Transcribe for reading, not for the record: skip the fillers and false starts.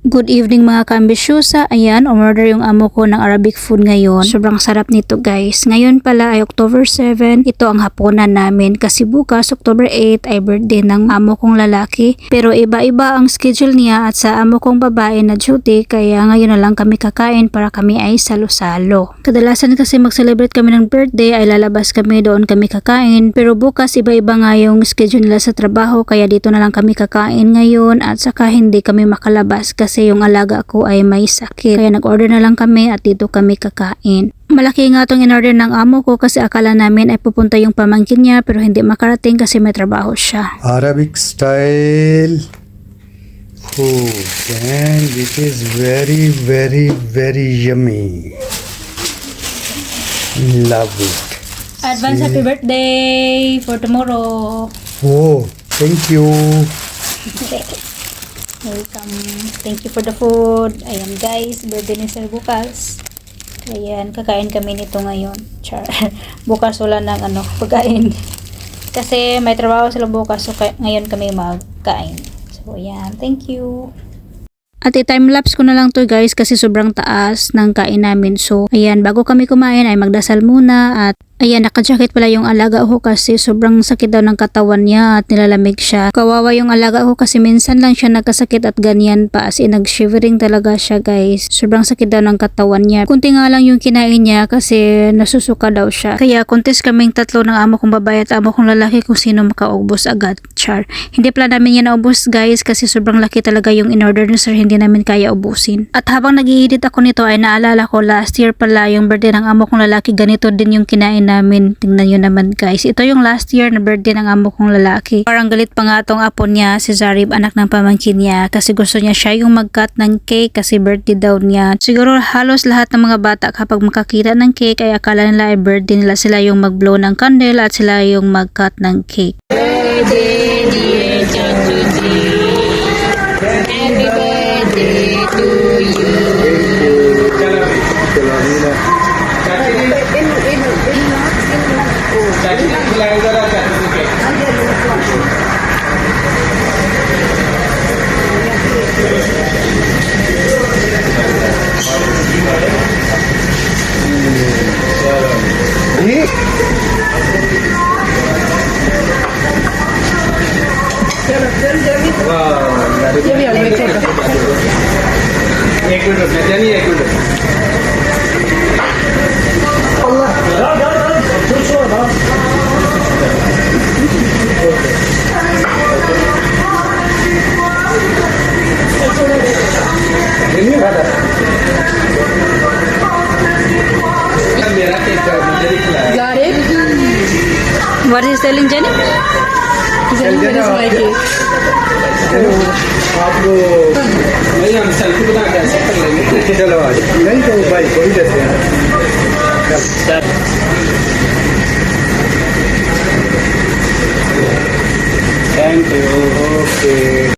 Good evening mga kaambisyosa. Ayan, umorder yung amo ko ng Arabic food ngayon. Sobrang sarap nito guys. Ngayon pala ay October 7. Ito ang hapunan namin kasi bukas October 8 ay birthday ng amo kong lalaki. Pero iba-iba ang schedule niya at sa amo kong babae na duty kaya ngayon na lang kami kakain para kami ay salo-salo. Kadalasan kasi mag-celebrate kami ng birthday ay lalabas kami, doon kami kakain. Pero bukas iba-iba nga yung schedule nila sa trabaho kaya dito na lang kami kakain ngayon at saka hindi kami makalabas kasi yung alaga ko ay may sakit. Kaya nag-order na lang kami at dito kami kakain. Malaki nga itong in-order ng amo ko kasi akala namin ay pupunta yung pamangkin niya pero hindi makarating kasi may trabaho siya. Arabic style food and it is very yummy. Love it. Advance happy birthday for tomorrow. Oh, thank you. Welcome. Thank you for the food. Ayan guys, birthday ni Sir bukas. Ayan, kakain kami nito ngayon. Char. Bukas wala ng pagkain. Kasi may trabaho sila bukas so ngayon kami magkain. So ayan, thank you. At i-timelapse ko na lang to guys kasi sobrang taas ng kain namin. So ayan, bago kami kumain ay magdasal muna at ayan, naka-jacket pala yung alaga ko kasi sobrang sakit daw ng katawan niya at nilalamig siya. Kawawa yung alaga ko kasi minsan lang siya nagkasakit at ganyan pa as in nag-shivering talaga siya guys. Sobrang sakit daw ng katawan niya. Kunti nga lang yung kinain niya kasi nasusuka daw siya. Kaya contest kaming tatlo ng amo kong babae at amo kong lalaki kung sino makaubos agad. Char. Hindi pala namin yan naubos guys kasi sobrang laki talaga yung in-order ni sir, hindi namin kaya ubusin. At habang nag-i-edit ako nito ay naalala ko last year pala yung birthday ng amo kong lalaki, ganito din yung kinain namin. Tingnan nyo naman guys. Ito yung last year na birthday ng amo kong lalaki. Parang galit pa nga tong apo niya, si Zarib, anak ng pamangkin niya. Kasi gusto niya siya yung mag-cut ng cake kasi birthday daw niya. Siguro halos lahat ng mga bata kapag makakita ng cake ay akala nila ay birthday nila, sila yung mag-blow ng candle at sila yung mag-cut ng cake. Birthday dear Chantuji. Happy birthday to you. What is telling Jenny? He's telling that is my cake. आपको नहीं हम सेल्फी बना के ऐसा कर लेंगे चलो आज नहीं तो भाई कोई देते हैं थैंक यू ओके